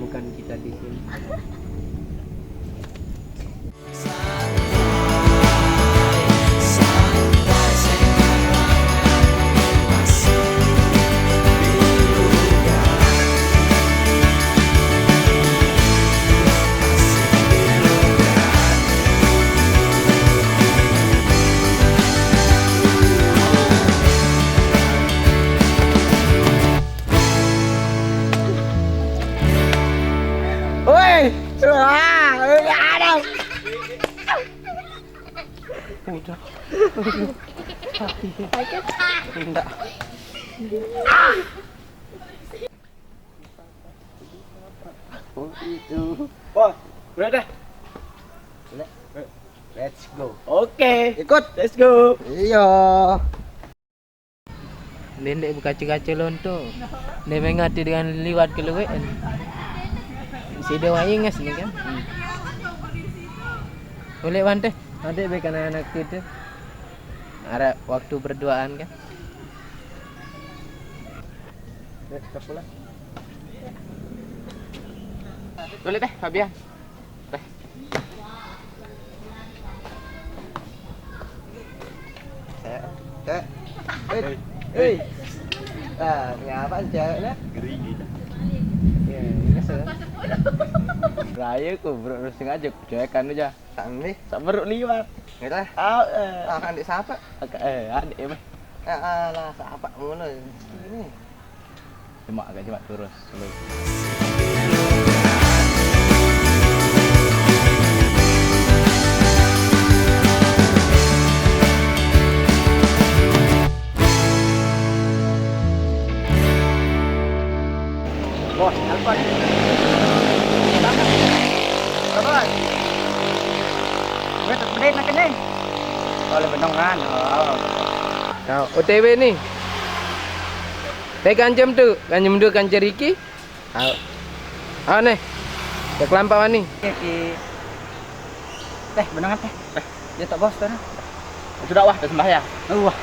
menemukan kita di sini. Udah. Enggak. Oh itu. Bos, udah deh. Let's go. Oke, Ikut. let's go. Iya. Nenek berkaca-kaca lonto. Dia mengati dengan liwat keluar. Si dewa ingas nih kan. Boleh Wan teh. Nanti baik anak-anak kita. Ada waktu berduaan kan. Kita pulang. Boleh teh, Fabian. Teh. Teh. Hei. Ah, ngapa cewek lah? Geri gitu. Ya, ini kesel. Raya ku bro sengaja cuekan aja. Tangni. Sabar liwat. Ngira. Akan disapa. Adik mah. Alah, sapa mulu. Ini. Cuma agak cepat terus. Bos, telepon. Kapan? Gue terpedek nak kene. Oleh benongan. Oh. Nah, OTW nih. Teh kancem tu, kancem tu kancer iki. Nih. Ke kelampauan nih. Ki. Teh, benongan teh. Dia tak bos tuh. Sudah wah, sembah ya. Wah.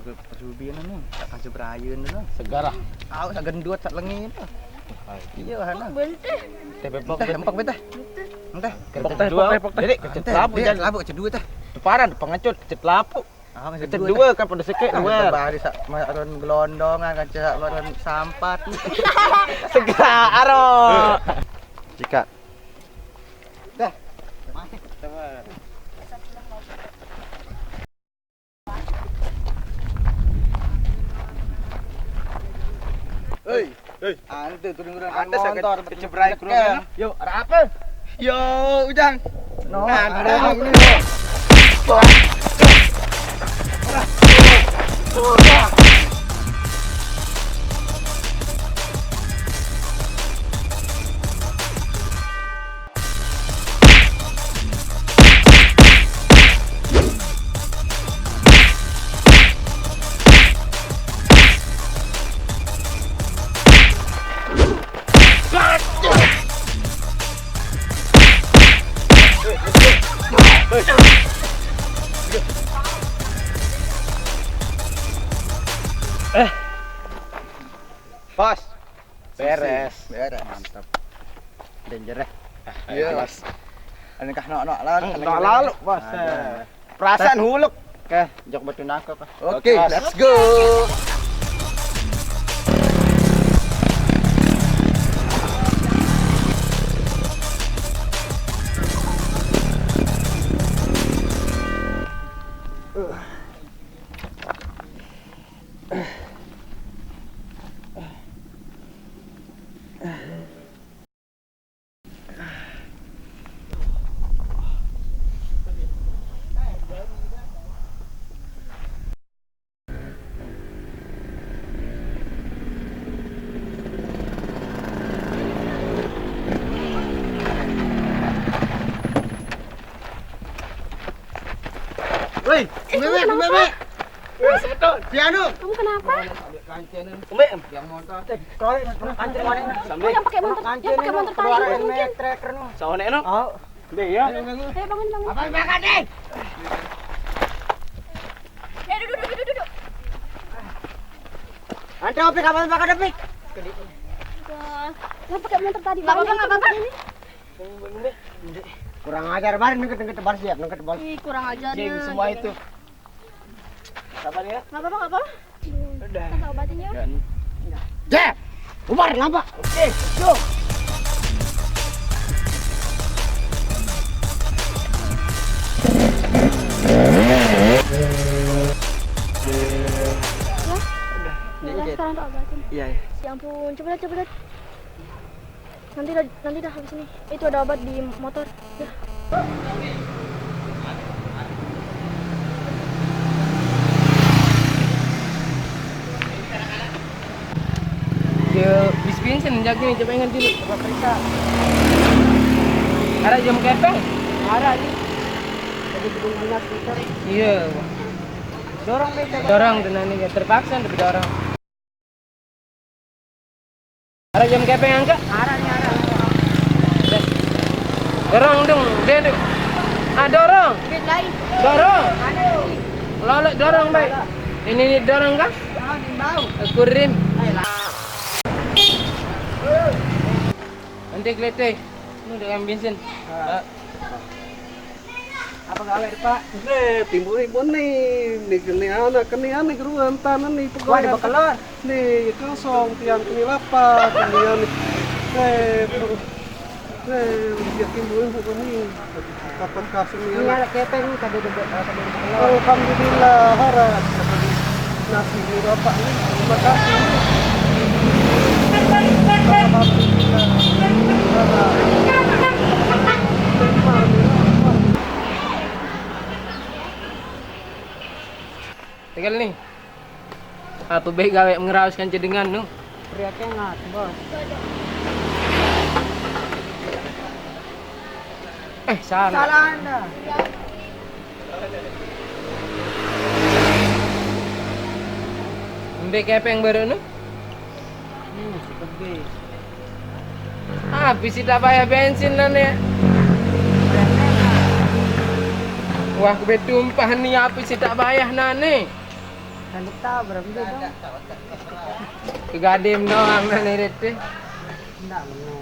Pasubian anu, tak kasih berayeun dulu. Segarah. Au sak gendut sak lengit. Iya hana. Teh bepok. Teh empok betah. Entah. Pok teh, pok teh. Jadi kecet lapu jangan jangan. labu cedua teh. Deparan pengecut kecet lapu. Ah, Kecet dua kan pada sekek dua. Bari sak maron gelondongan kan sak maron sampat. Segera aro. Jika. Dah. Hei, antu turun-turun motor kecebrai kurungan. Yuk, ada apa? Yo, Ujang. No, ada ini. Bos. Beres. Beres. Mantap. Danger ya. Iya, Bos. Anakah nok-nok lalu. Nok lalu, Bos. Perasaan huluk. Oke, Jok batu nangkep. Oke, let's go. Woi, bebek, bebek. Sebetulnya. Si Anu. Kamu kenapa? Yang motor. Kroy, kancing mana? Oh, yang pakai motor, yang pakai motor tadi mungkin. Tracker no. Sawane no. Oh. Be ya. Ayo bangun bangun. Apa makan deh? Duduk. Ante opik apa makan opik? Wah, yang pakai motor tadi. Enggak apa-apa. Kurang ajar barin nengket tebal siap, nengket tebal. Ih, kurang ajar Jeng ya. semua itu. Sabar ya. Enggak apa-apa. Udah. Kita obatin ya. Jep. Ubar lampak. Oke, yuk. Udah, sekarang tak obatin. Iya. Ya ampun, coba lihat. Nanti dah habis ini. Itu ada obat di motor. Ya. Dia bis bensin jaga ni coba ingat dulu. Coba periksa. Ada jam kepeng? Ada ni. Jadi gedung dinas kita. Iya. Dorong bete. Dorong dengan ni terpaksa tapi dorong. Ada jam kepeng angkat? Ada. Dorong dong, dia tu. Dorong. Duit lain. Dorong. Lolok dorong baik. Ini dorong kah? Aku rim. Nanti kelete. Ini dengan bensin. Apa gawe Pak? Timbul-timbul nih anak keruan tanah nih Wah, di Bakelor. nih kosong tiang kini lapak kemudian dia timbul bukan nih kapan kasih nih Ini anak ada kepeng nih kado Bakelor. alhamdulillah harap nasi ini bapak nih terima kasih alhamdulillah Tinggal ni. Apa baik gawe ngerauskan cedengan nu? Teriaknya ngat, Bos. Salah. Salah Anda. Mbek kepeng baru nu? Seperti. Habis tak bayar bensin lah ni. Wah, betumpah ni apa sih tak bayar nane? Kan tahu berapa dong? Kegadim doang nane rete. Enggak benar.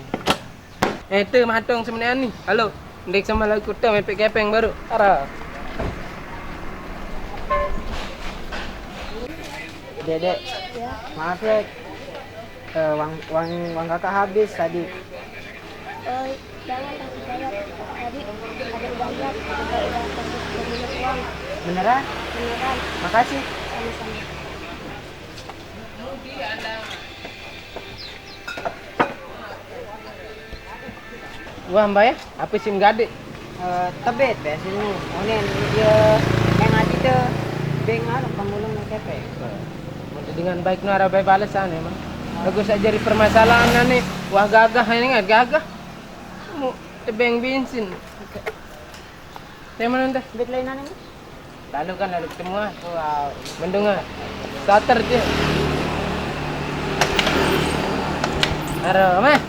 Itu matong sebenarnya ni. Halo, ndek sama lagu tu mepek kepeng baru. Ara. Dedek, Ya. maaf ya. Uang kakak habis tadi. Jangan kasih bayar. Tadi ada udah lihat, udah kasih uang. Beneran? Beneran, Makasih. sama-sama. Wah, mbak ya? Apa sim gade? Tebet biasanya. Onen dia yang hati tu bengal pangulung nak kepek. Dengan baik nu arah baik balasan emang. Bagus saja jadi permasalahan nane. Wah, gagah ini kan gagah. Mu tebeng bensin. Saya mana teh? Bet lainan ni. Lalu kan lalu ketemu ah. Wow, mendung ah. Starter je. Aro, mah.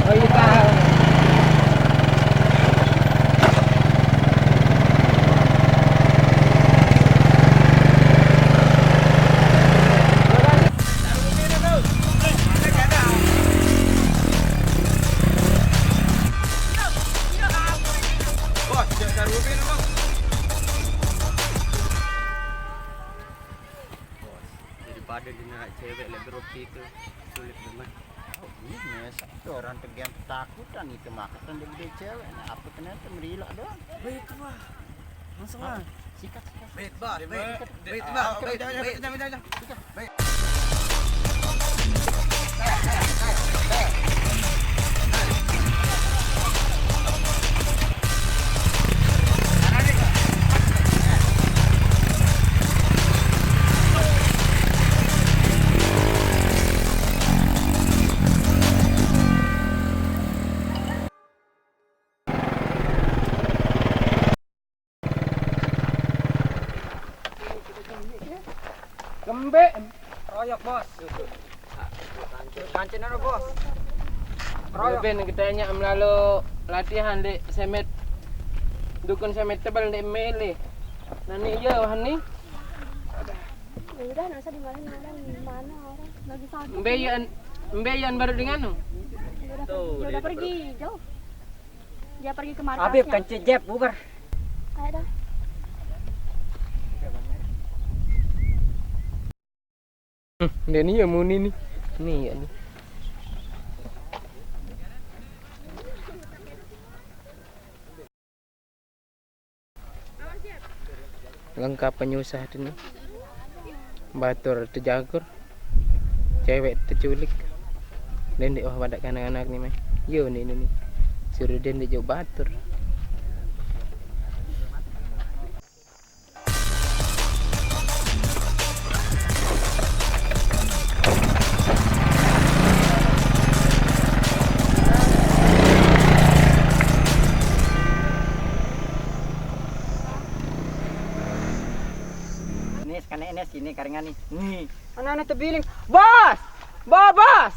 Oh iya tahu. Daripada dia nak cewek lagi roti itu sulit banget. Ini satu orang tergem takutan itu makan dia cewek. Apa ternyata merilak doang. Wait wah. Langsung ah. Sikat. Wait, wait. Keroyok, Bos. Kancen ano, Bos? Keroyok. Ben kita nya melalui latihan di semet dukun semet tebal di mele. Nani iya wah ni. Ya udah, nggak usah di mana orang lagi sakit. Mbeyan baru dengan nu. Dia udah pergi jauh. Dia pergi ke markasnya. Habib kan cejep bubar. Ayo dah. Dia ni ya muni ni. Ni ya ni. Lengkap penyusah ini. Batur terjagur. Cewek terculik. Dan di wadah anak-anak ni mah. Yo ni. Suruh dia jauh batur. Ini sekarang ini sini karingan nih. Nih, anak-anak terbiling. Bos! Bos!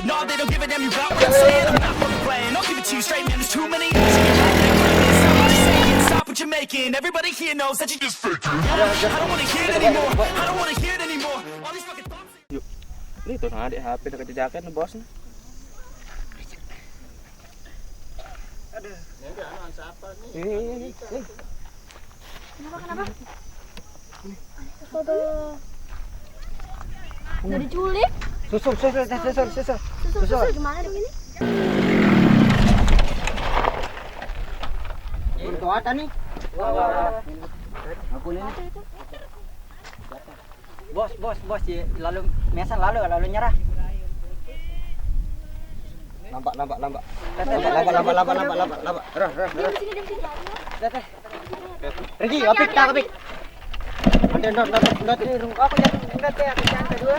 No, they don't give a damn, you got what I'm saying. I'm not fucking playing, I'll give it to you straight, man. There's too many options. Stop what you're saying, stop what you're making. Everybody here knows that you just faking. I don't wanna hear it anymore. I don't wanna hear it anymore. All these fucking thoughts. Ini tuh adik HP dekat jaket nih bos nih. Ini anak siapa nih? Ini. Kenapa? Aduh. Udah diculik? Susul. Susul gimana dong ini? Itu apa nih? Aku ini. Bos, lalu mesan lalu nyerah. Lambat. Lambat. Diam sini. Pergi, apik. Ada not ini rumah aku yang enggak teh aku yang kedua.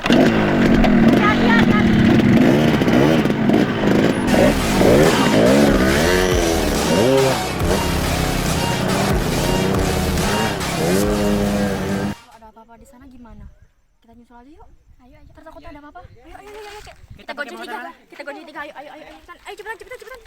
Ada apa-apa di sana gimana? Kita nyusul aja yuk. Ayo. Takutnya ada apa-apa. Ayo. Kita gojek tiga. Ayo. Cepetan.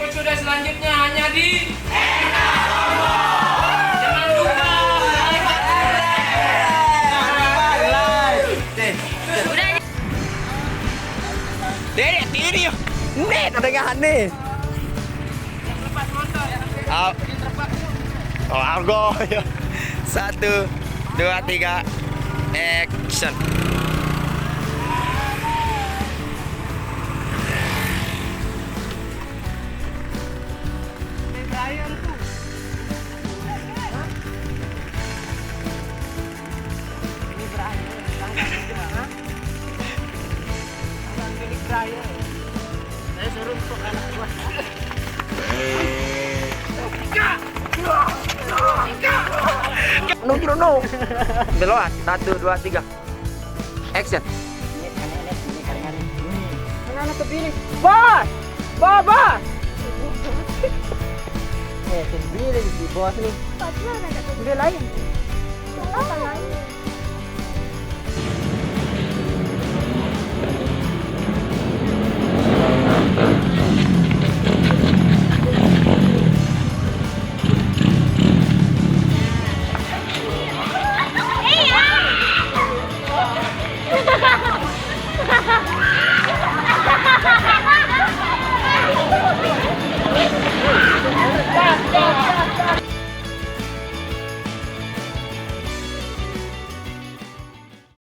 episode selanjutnya hanya di jangan lupa Dek, tiri yuk. Nih, kedengahan nih. lepas motor. Oh, argo. 1, 2, 3, action. Brian tuh. Ini Brian. Milik Brian. Saya suruh untuk anak gua. No. Beloan. 1, 2, 3. Action. Anak kebiri. Bos! Bos! Sendiri si bos nih. Pacar ada Udah lain. Apa lain?